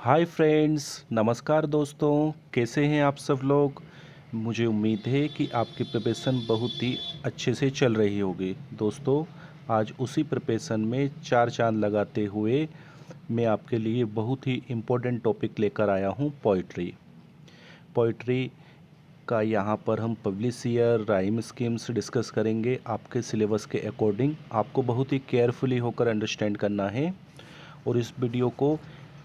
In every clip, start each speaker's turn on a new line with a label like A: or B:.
A: Hi friends, नमस्कार दोस्तों। कैसे हैं आप सब लोग। मुझे उम्मीद है कि आपकी प्रिपरेशन बहुत ही अच्छे से चल रही होगी। दोस्तों, आज उसी प्रिपरेशन में चार चांद लगाते हुए मैं आपके लिए बहुत ही इम्पोर्टेंट टॉपिक लेकर आया हूँ, पोइट्री। पोइट्री का यहाँ पर हम publish year, rhyme schemes discuss करेंगे। आपके सिलेबस के अकॉर्डिंग आपको बहुत ही केयरफुली होकर अंडरस्टैंड करना है और इस वीडियो को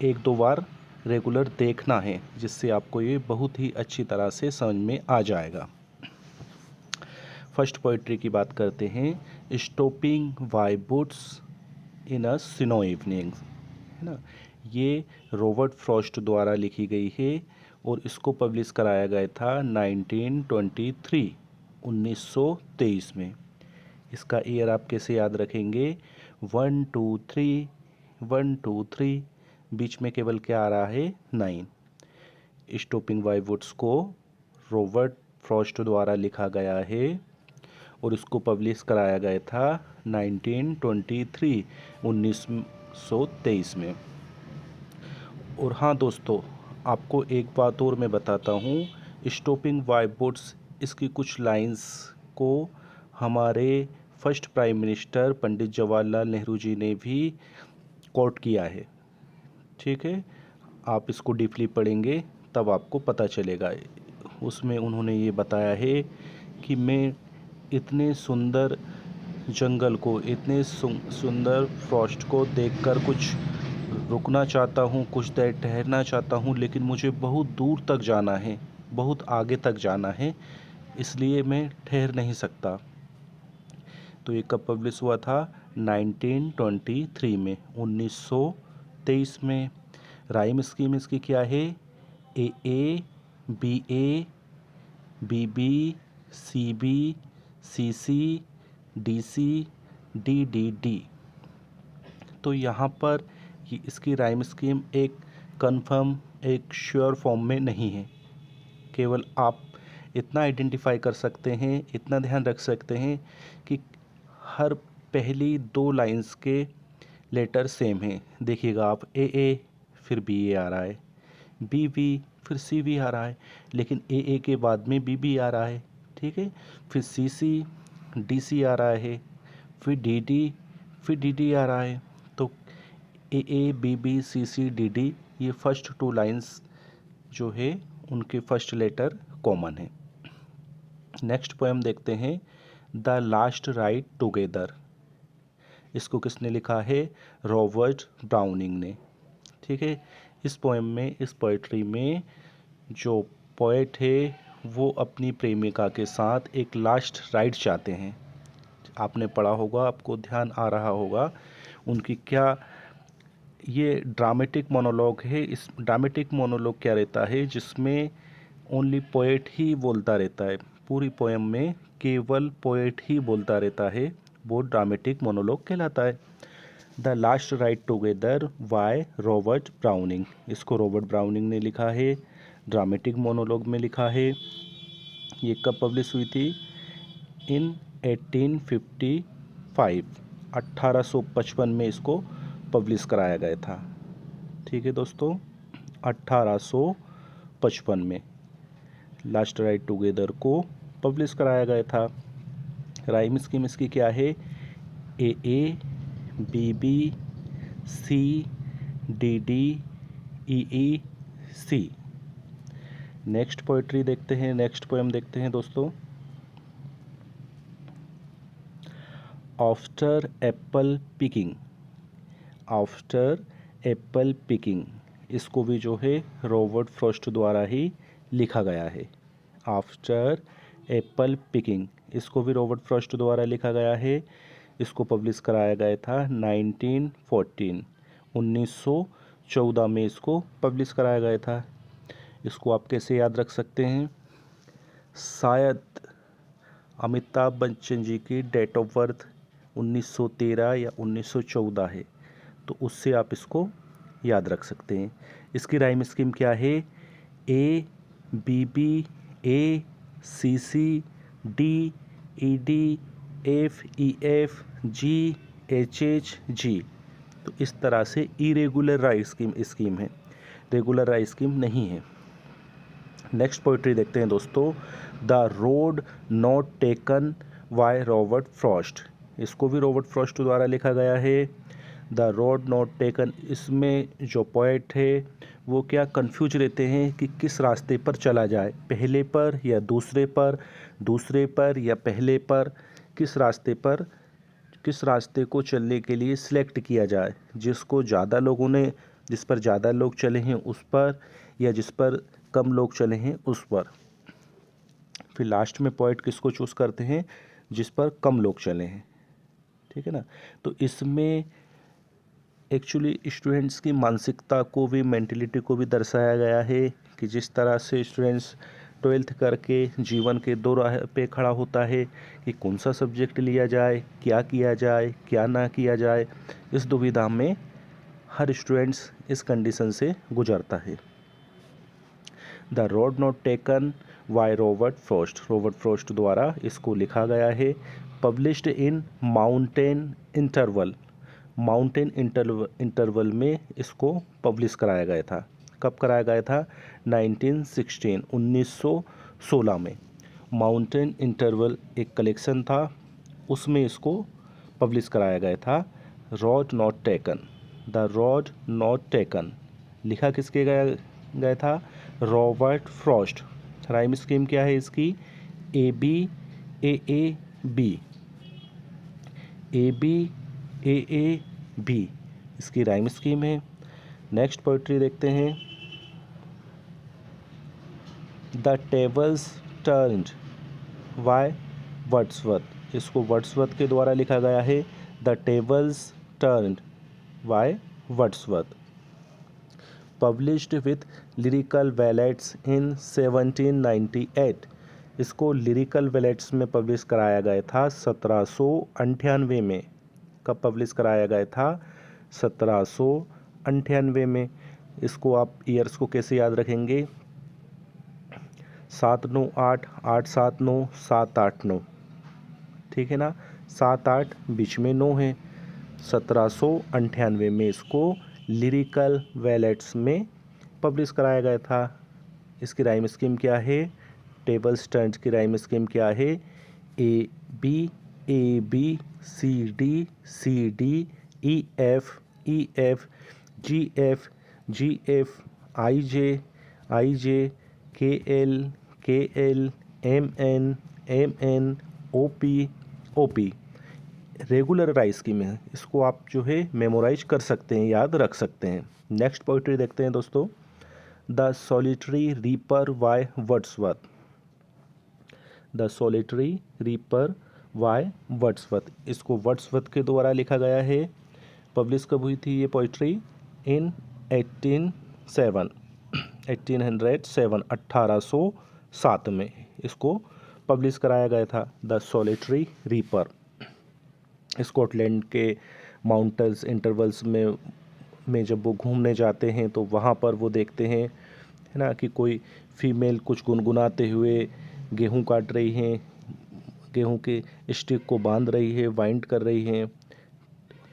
A: एक दो बार रेगुलर देखना है, जिससे आपको ये बहुत ही अच्छी तरह से समझ में आ जाएगा। फर्स्ट पोइट्री की बात करते हैं, stopping by woods in a snow evening, है ना। ये रॉबर्ट फ्रॉस्ट द्वारा लिखी गई है और इसको पब्लिश कराया गया था 1923 में। इसका ईयर आप कैसे याद रखेंगे, 1 2 3 1 2 3, बीच में केवल क्या आ रहा है, 9। स्टॉपिंग बाय वुड्स को रॉबर्ट फ्रॉस्ट द्वारा लिखा गया है और इसको पब्लिश कराया गया था 1923 में। और हाँ दोस्तों, आपको एक बात और मैं बताता हूँ, स्टॉपिंग बाय वुड्स, इसकी कुछ लाइंस को हमारे first prime minister Pandit Jawaharlal Nehru ji ने भी कोट किया है। ठीक है, आप इसको डीपली पढ़ेंगे तब आपको पता चलेगा। उसमें उन्होंने ये बताया है कि मैं इतने सुंदर जंगल को, इतने सुंदर फ्रॉस्ट को देखकर कुछ रुकना चाहता हूँ, कुछ देर ठहरना चाहता हूँ, लेकिन मुझे बहुत दूर तक जाना है, बहुत आगे तक जाना है, इसलिए मैं ठहर नहीं सकता। तो ये कब पब्लिश हुआ था, 1923 में, 1923 में। राइम स्कीम इसकी क्या है, A B A, B B, C B, C C, D C, D D D. तो यहाँ पर इसकी राइम स्कीम एक कंफर्म, एक श्योर फॉर्म में नहीं है। केवल आप इतना आइडेंटिफाई कर सकते हैं, इतना ध्यान रख सकते हैं कि हर पहली दो लाइंस के लेटर सेम हैं। देखिएगा आप, ए फिर बी ए आ रहा है, बी फिर सी भी आ रहा है, लेकिन ए के बाद में बी आ रहा है। ठीक है, फिर सी डी आ रहा है, फिर डी आ रहा है। तो ए बी सी डी, ये फर्स्ट टू लाइंस जो है उनके फर्स्ट लेटर कॉमन है। नेक्स्ट पोएम देखते हैं, द लास्ट राइड टुगेदर। इसको किसने लिखा है, रॉबर्ट ब्राउनिंग ने। ठीक है, इस पोएम में, इस पोएट्री में जो पोएट है वो अपनी प्रेमिका के साथ एक लास्ट राइड चाहते हैं। आपने पढ़ा होगा, आपको ध्यान आ रहा होगा उनकी क्या, ये ड्रामेटिक मोनोलॉग है। इस ड्रामेटिक मोनोलॉग क्या रहता है, जिसमें ओनली पोएट ही बोलता रहता है। पूरी पोएम में केवल पोएट ही बोलता रहता है, वो ड्रामेटिक मोनोलॉग कहलाता है। The last ride together by Robert browning, इसको रॉबर्ट ब्राउनिंग ने लिखा है, ड्रामेटिक मोनोलॉग में लिखा है। ये कब पब्लिश हुई थी, इन 1855, 1855 में इसको पब्लिश कराया गया था। ठीक है दोस्तों, 1855 में लास्ट राइड टुगेदर को पब्लिश कराया गया था। राइम स्कीम इसकी क्या है, A B C D E C. Next poetry देखते हैं, नेक्स्ट पोएम देखते हैं दोस्तों, after apple picking. After apple picking, इसको भी जो है रॉबर्ट फ्रॉस्ट द्वारा ही लिखा गया है। आफ्टर एप्पल पिकिंग, इसको भी रॉबर्ट फ्रॉस्ट द्वारा लिखा गया है। इसको पब्लिश कराया गया था 1914 में इसको पब्लिश कराया गया था। इसको आप कैसे याद रख सकते हैं, शायद अमिताभ बच्चन जी की डेट ऑफ बर्थ 1913 या 1914 है, तो उससे आप इसको याद रख सकते हैं। इसकी राइम स्कीम क्या है, A B A C D E F E F G H G. तो इस तरह से इरेगुलर राइम स्कीम है। रेगुलर स्कीम नहीं है। नेक्स्ट पोइट्री देखते हैं दोस्तों, the road not taken by Robert Frost. इसको भी रॉबर्ट फ्रॉस्ट द्वारा लिखा गया है। द रोड नॉट टेकन, इसमें जो पोएट है वो क्या कंफ्यूज रहते हैं कि किस रास्ते पर चला जाए, पहले पर या दूसरे पर, दूसरे पर या पहले पर, किस रास्ते को चलने के लिए सिलेक्ट किया जाए, जिस पर ज़्यादा लोग चले हैं उस पर, या जिस पर कम लोग चले हैं उस पर। फिर लास्ट में पोएट किसको चूज़ करते हैं, जिस पर कम लोग चले हैं, ठीक है ना। तो इसमें एक्चुअली स्टूडेंट्स की मानसिकता को भी, मेंटलिटी को भी दर्शाया गया है कि जिस तरह से स्टूडेंट्स 12th करके जीवन के दो राह पे खड़ा होता है कि कौन सा सब्जेक्ट लिया जाए, क्या किया जाए, क्या ना किया जाए। इस दुविधा में हर स्टूडेंट्स इस कंडीशन से गुजरता है। The road not taken by Robert Frost द्वारा इसको लिखा गया है। पब्लिश्ड इन माउंटेन इंटरवल में इसको पब्लिश कराया गया था। कब कराया गया था? 1916 में। माउंटेन इंटरवल एक कलेक्शन था, उसमें इसको पब्लिश कराया गया था। Road not taken, the road not taken लिखा किसके गया था? Robert Frost. राइम स्कीम क्या है इसकी? A B A A B, A B A A B इसकी राइम स्कीम है। नेक्स्ट पोइट्री देखते हैं, the tables turned by Wordsworth. इसको वर्ड्सवर्थ के द्वारा लिखा गया है। The tables turned by Wordsworth. Published with lyrical ballads in 1798। इसको लिरिकल बैलेट्स में पब्लिश कराया गया था 1798 में। कब पब्लिश कराया गया था? 1798 में। इसको आप ईयर्स को कैसे याद रखेंगे? 798, 879, 789, ठीक है ना। 7-8 बीच में 9 है। 1798 में इसको लिरिकल बैलेट्स में पब्लिश कराया गया था। इसकी राइम स्कीम क्या है? टेबल्स टर्न्ड की राइम स्कीम क्या है? A B C D E F G F I J K L M N O P regularize scheme है। इसको आप जो है मेमोराइज कर सकते हैं, याद रख सकते हैं। नेक्स्ट पोइट्री देखते हैं दोस्तों, the solitary reaper by Wordsworth. The solitary reaper bye Wordsworth, इसको वर्ड्सवर्थ के द्वारा लिखा गया है। पब्लिश कब हुई थी ये पोइट्री? इन 1807 में इसको पब्लिश कराया गया था। The solitary reaper. स्कॉटलैंड के माउंटेन्स इंटरवल्स में जब वो घूमने जाते हैं तो वहाँ पर वो देखते हैं, है ना, कि कोई फीमेल कुछ गुनगुनाते हुए गेहूँ काट रही हैं, गेहूँ के स्टिक को बांध रही है, वाइंड कर रही हैं।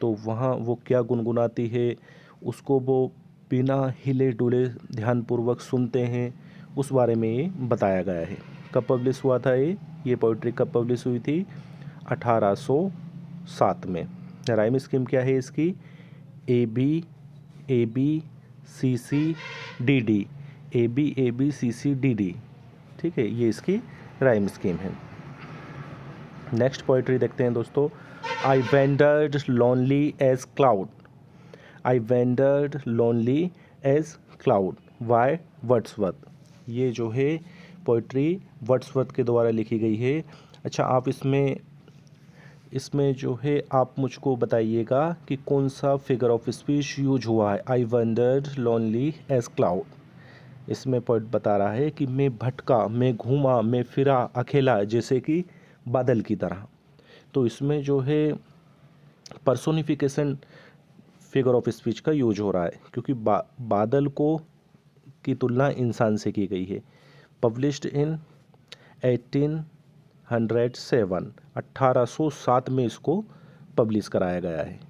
A: तो वहाँ वो क्या गुनगुनाती है उसको वो बिना हिले डुले ध्यानपूर्वक सुनते हैं, उस बारे में ये बताया गया है। कब पब्लिश हुआ था ये पोइट्री कब पब्लिश हुई थी? 1807 में। राइम स्कीम क्या है इसकी? A B C C D D, ठीक है, ये इसकी राइम स्कीम है। नेक्स्ट पोइट्री देखते हैं दोस्तों, I wandered lonely as cloud. I wandered lonely as cloud by Wordsworth. ये जो है पोइट्री वर्ड्सवर्थ के द्वारा लिखी गई है। अच्छा, आप इसमें जो है आप मुझको बताइएगा कि कौन सा फिगर ऑफ स्पीच यूज हुआ है। आई वेंडर्ड लोनली एज क्लाउड, इसमें पोइट बता रहा है कि मैं भटका, मैं घूमा, मैं फिरा अकेला जैसे कि बादल की तरह। तो इसमें जो है पर्सोनिफिकेशन फिगर ऑफ स्पीच का यूज हो रहा है, क्योंकि बादल की तुलना इंसान से की गई है। पब्लिश्ड इन 1807 में इसको पब्लिश कराया गया है।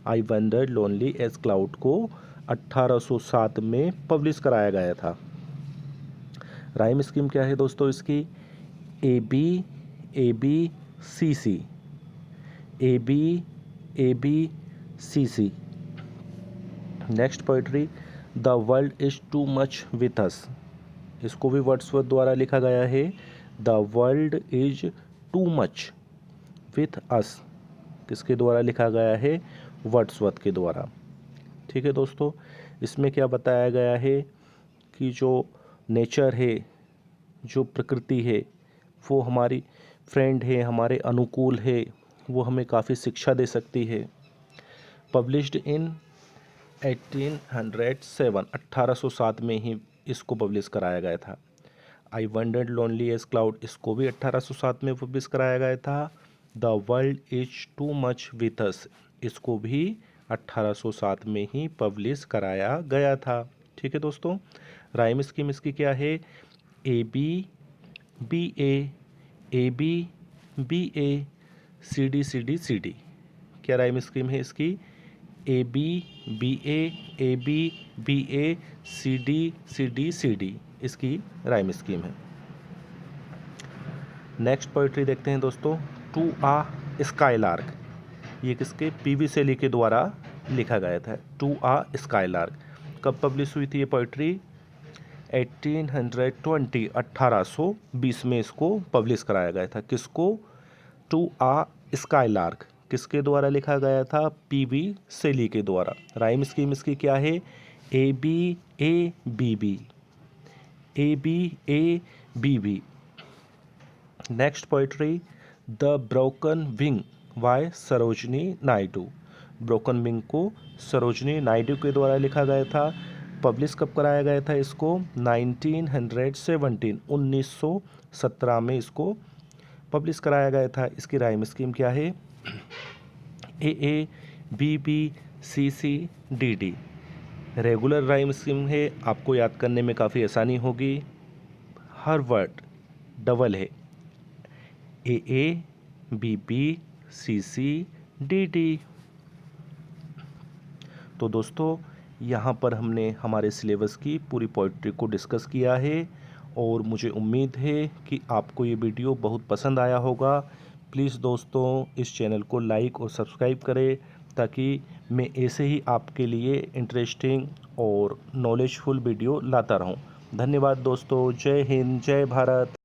A: आई वेंडर्ड लोनली एज क्लाउड को 1807 में पब्लिश कराया गया था। राइम स्कीम क्या है दोस्तों इसकी? A B C C, A B C C. Next poetry, the world is too much with us. इसको भी वर्ड्सवर्थ द्वारा लिखा गया है। The world is too much with us किसके द्वारा लिखा गया है? वर्ड्सवर्थ के द्वारा। ठीक है दोस्तों, इसमें क्या बताया गया है कि जो नेचर है, जो प्रकृति है, वो हमारी फ्रेंड है, हमारे अनुकूल है, वो हमें काफ़ी शिक्षा दे सकती है। पब्लिश्ड इन 1807 में ही इसको पब्लिश कराया गया था। I wandered lonely as cloud, इसको भी 1807 में पब्लिश कराया गया था। The world is too much with us, इसको भी 1807 में ही पब्लिश कराया गया था। ठीक है दोस्तों, राइम स्कीम इसकी क्या है? A B B A C D. क्या राइम स्कीम है इसकी? A B A C D इसकी राइम स्कीम है। नेक्स्ट पोइट्री देखते हैं दोस्तों, टू आ स्काईलार्क। ये किसके? पीवी शैली के द्वारा लिखा गया था। टू आ स्काईलार्क कब पब्लिश हुई थी ये पोइट्री? 1820 में इसको पब्लिश कराया गया था। किसको? टू आ स्काईलार्क किसके द्वारा लिखा गया था? पीवी शैली के द्वारा। राइम स्कीम इसकी क्या है? A B B. Next poetry, the broken wing by Sarojini Naidu. Broken wing को सरोजनी नायडू के द्वारा लिखा गया था। पब्लिश कब कराया गया था इसको? 1917 में इसको पब्लिश कराया गया था। इसकी राइम स्कीम क्या है? A B C D. Regular rhyme scheme है, आपको याद करने में काफ़ी आसानी होगी। हर वर्ड डबल है। A B C D. तो दोस्तों, यहाँ पर हमने हमारे सिलेबस की पूरी पोइट्री को डिस्कस किया है और मुझे उम्मीद है कि आपको ये वीडियो बहुत पसंद आया होगा। प्लीज़ दोस्तों, इस चैनल को लाइक और सब्सक्राइब करें ताकि मैं ऐसे ही आपके लिए इंटरेस्टिंग और नॉलेजफुल वीडियो लाता रहूं। धन्यवाद दोस्तों। जय हिंद, जय भारत।